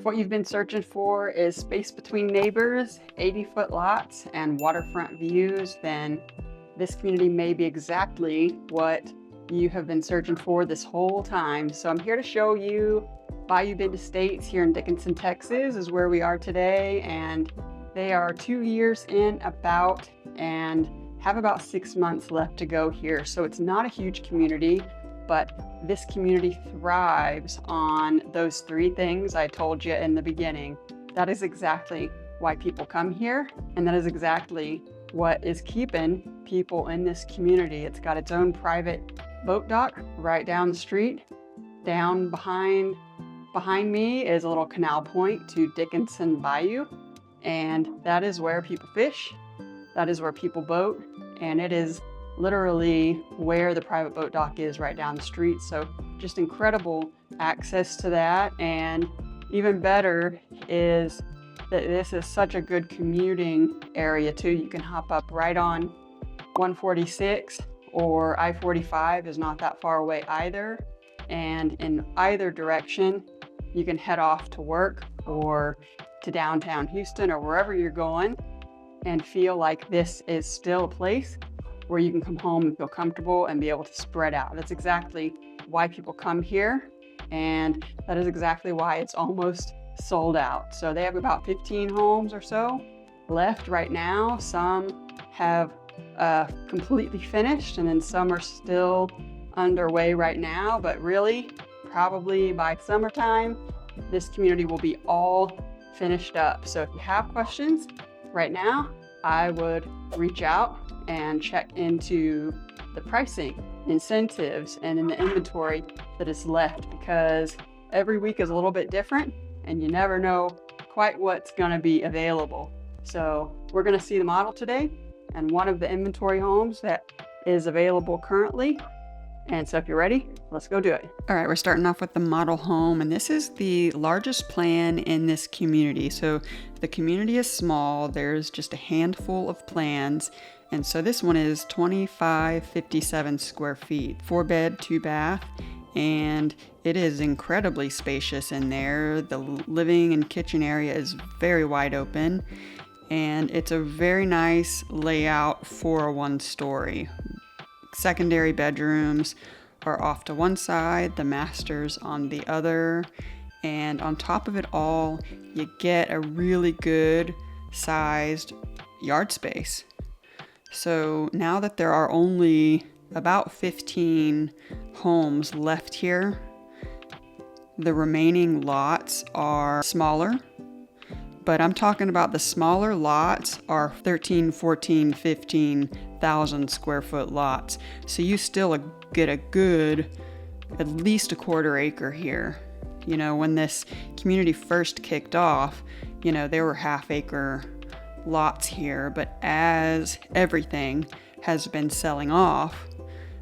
If what you've been searching for is space between neighbors, 80-foot lots, and waterfront views, then this community may be exactly what you have been searching for this whole time. So I'm here to show you Bayou Bend Estates here in Dickinson, Texas is where we are today, and they are 2 years in about and have about 6 months left to go here. So it's not a huge community, but this community thrives on those three things I told you in the beginning. That is exactly why people come here, and that is exactly what is keeping people in this community. It's got its own private boat dock right down the street. Down behind me is a little canal point to Dickinson Bayou, and that is where people fish. That is where people boat, and it is literally where the private boat dock is right down the street. So just incredible access to that. And even better is that this is such a good commuting area too. You can hop up right on 146, or I-45 is not that far away either. And in either direction, you can head off to work or to downtown Houston or wherever you're going and feel like this is still a place where you can come home and feel comfortable and be able to spread out. That's exactly why people come here, and that is exactly why it's almost sold out. So they have about 15 homes or so left right now. Some have completely finished, and then some are still underway right now, but really probably by summertime this community will be all finished up. So if you have questions right now, I would reach out and check into the pricing, incentives, and in the inventory that is left, because every week is a little bit different and you never know quite what's going to be available. So we're going to see the model today and one of the inventory homes that is available currently. And so if you're ready, let's go do it. All right, we're starting off with the model home, and this is the largest plan in this community. So the community is small, there's just a handful of plans. And so this one is 2557 square feet, 4-bed, 2-bath, and it is incredibly spacious in there. The living and kitchen area is very wide open, and it's a very nice layout for a one-story. Secondary bedrooms are off to one side, the master's on the other, and on top of it all, you get a really good sized yard space. So now that there are only about 15 homes left here, the remaining lots are smaller, but I'm talking about the smaller lots are 13, 14, 15,000 square foot lots. So you still get a good, at least a quarter-acre here. You know, when this community first kicked off, you know, there were half-acre lots here, but as everything has been selling off,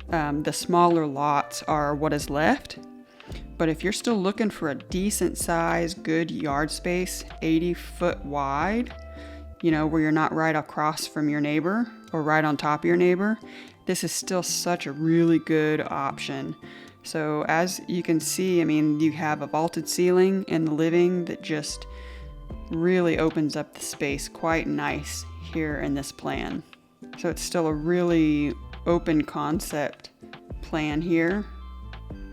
the smaller lots are what is left. But if you're still looking for a decent size, good yard space, 80 foot wide, you know, where you're not right across from your neighbor or right on top of your neighbor, this is still such a really good option. So as you can see, I mean, you have a vaulted ceiling in the living that just really opens up the space quite nice here in this plan. So it's still a really open concept plan here.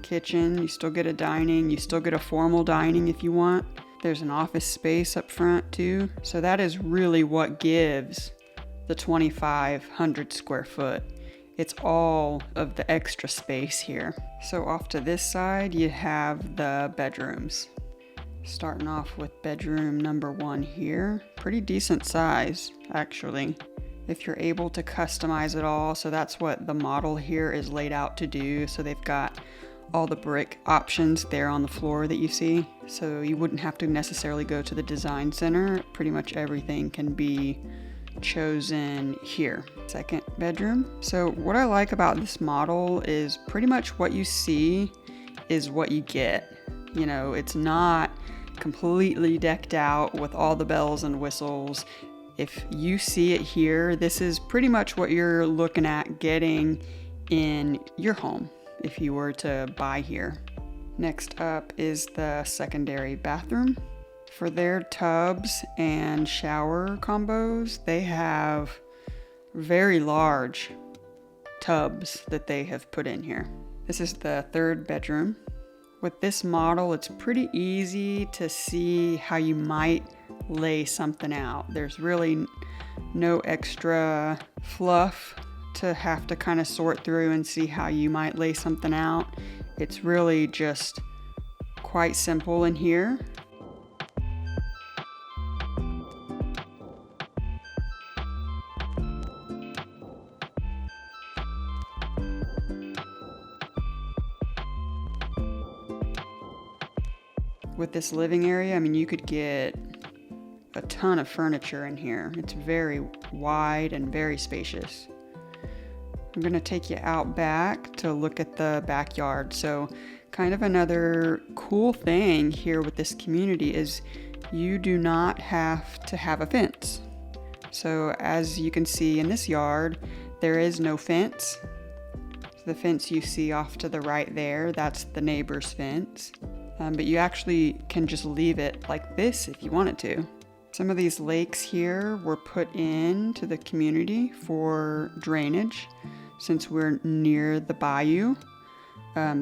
Kitchen, you still get a dining, you still get a formal dining if you want. There's an office space up front too. So that is really what gives the 2,500 square foot. It's all of the extra space here. So off to this side, you have the bedrooms. Starting off with bedroom number 1 here. Pretty decent size, actually, if you're able to customize it all. So that's what the model here is laid out to do. So they've got all the brick options there on the floor that you see. So you wouldn't have to necessarily go to the design center. Pretty much everything can be chosen here. Second bedroom. So what I like about this model is pretty much what you see is what you get. You know, it's not completely decked out with all the bells and whistles. If you see it here, this is pretty much what you're looking at getting in your home if you were to buy here. Next up is the secondary bathroom. For their tubs and shower combos, they have very large tubs that they have put in here. This is the third bedroom. With this model, it's pretty easy to see how you might lay something out. There's really no extra fluff to have to kind of sort through and see how you might lay something out. It's really just quite simple in here. With this living area, I mean, you could get a ton of furniture in here. It's very wide and very spacious. I'm gonna take you out back to look at the backyard. So kind of another cool thing here with this community is you do not have to have a fence. So as you can see in this yard, there is no fence. The fence you see off to the right there, that's the neighbor's fence. But you actually can just leave it like this if you wanted to. Some of these lakes here were put into the community for drainage since we're near the bayou.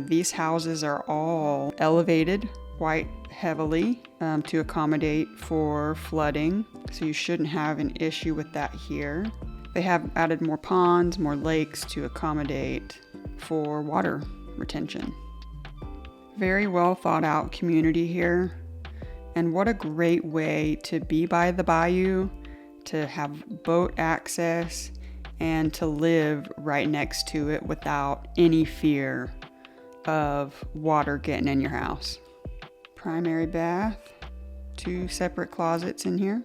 These houses are all elevated quite heavily to accommodate for flooding, so you shouldn't have an issue with that here. They have added more ponds, more lakes to accommodate for water retention. Very well thought out community here, and what a great way to be by the bayou, to have boat access, and to live right next to it without any fear of water getting in your house. Primary bath, 2 separate closets in here.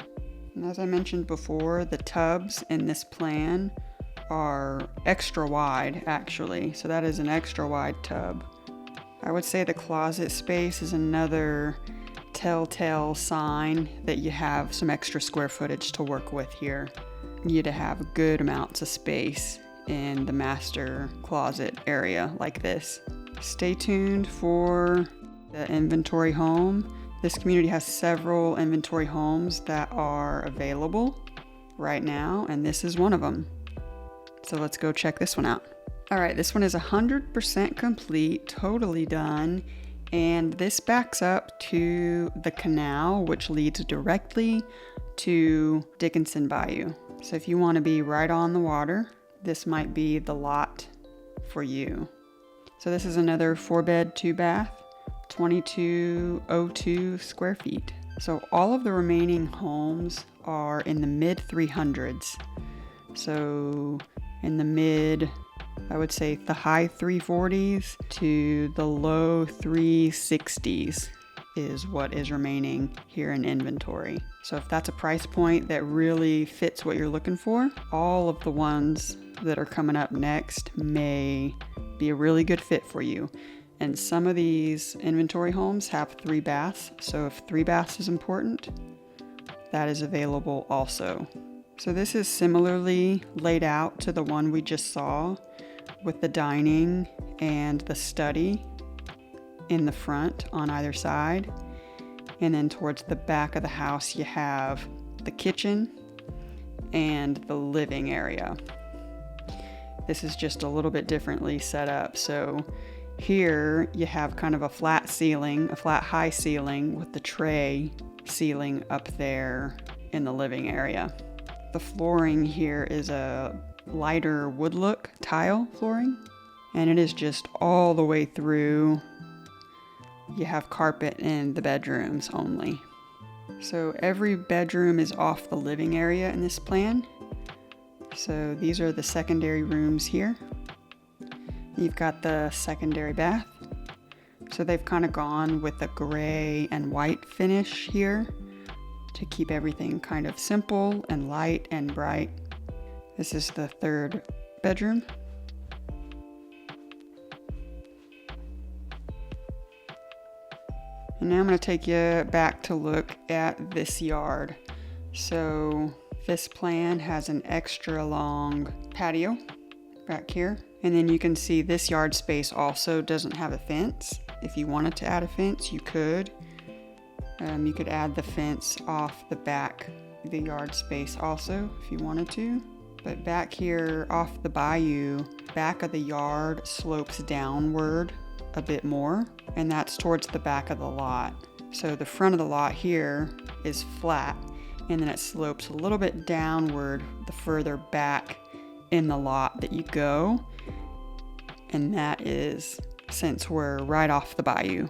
And as I mentioned before, the tubs in this plan are extra wide actually, so that is an extra wide tub. I would say the closet space is another telltale sign that you have some extra square footage to work with here. You need to have good amounts of space in the master closet area like this. Stay tuned for the inventory home. This community has several inventory homes that are available right now, and this is one of them. So let's go check this one out. All right, this one is 100% complete, totally done, and this backs up to the canal, which leads directly to Dickinson Bayou. So if you want to be right on the water, this might be the lot for you. So this is another 4-bed, 2-bath, 2202 square feet. So all of the remaining homes are in the mid 300s. So in the mid, I would say the high 340s to the low 360s is what is remaining here in inventory. So if that's a price point that really fits what you're looking for, all of the ones that are coming up next may be a really good fit for you. And some of these inventory homes have 3 baths. So if 3 baths is important, that is available also. So this is similarly laid out to the one we just saw, with the dining and the study in the front on either side. And then towards the back of the house, you have the kitchen and the living area. This is just a little bit differently set up. So here you have kind of a flat ceiling, a flat high ceiling with the tray ceiling up there in the living area. The flooring here is a lighter wood look tile flooring, and it is just all the way through. You have carpet in the bedrooms only. So every bedroom is off the living area in this plan. So these are the secondary rooms here. You've got the secondary bath. So they've kind of gone with a gray and white finish here to keep everything kind of simple and light and bright. This is the third bedroom. And now I'm going to take you back to look at this yard. So this plan has an extra long patio back here. And then you can see this yard space also doesn't have a fence. If you wanted to add a fence, you could. You could add the fence off the back, the yard space also, if you wanted to. But back here off the bayou, back of the yard slopes downward a bit more, and that's towards the back of the lot. So the front of the lot here is flat, and then it slopes a little bit downward the further back in the lot that you go. And that is since we're right off the bayou.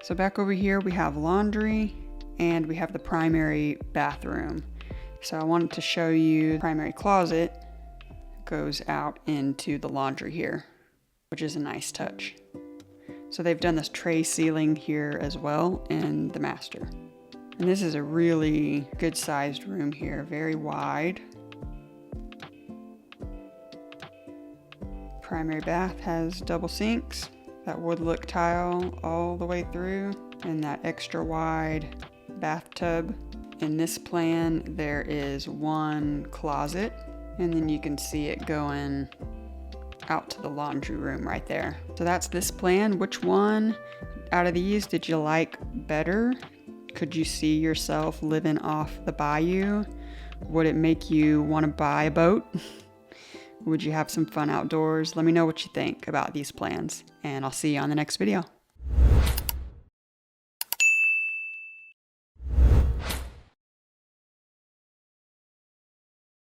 So back over here we have laundry and we have the primary bathroom. So I wanted to show you the primary closet goes out into the laundry here, which is a nice touch. So they've done this tray ceiling here as well in the master. And this is a really good sized room here, very wide. Primary bath has double sinks, that wood look tile all the way through, and that extra wide bathtub. In this plan, there is one closet, and then you can see it going out to the laundry room right there. So that's this plan. Which one out of these did you like better? Could you see yourself living off the bayou? Would it make you want to buy a boat? Would you have some fun outdoors? Let me know what you think about these plans, and I'll see you on the next video.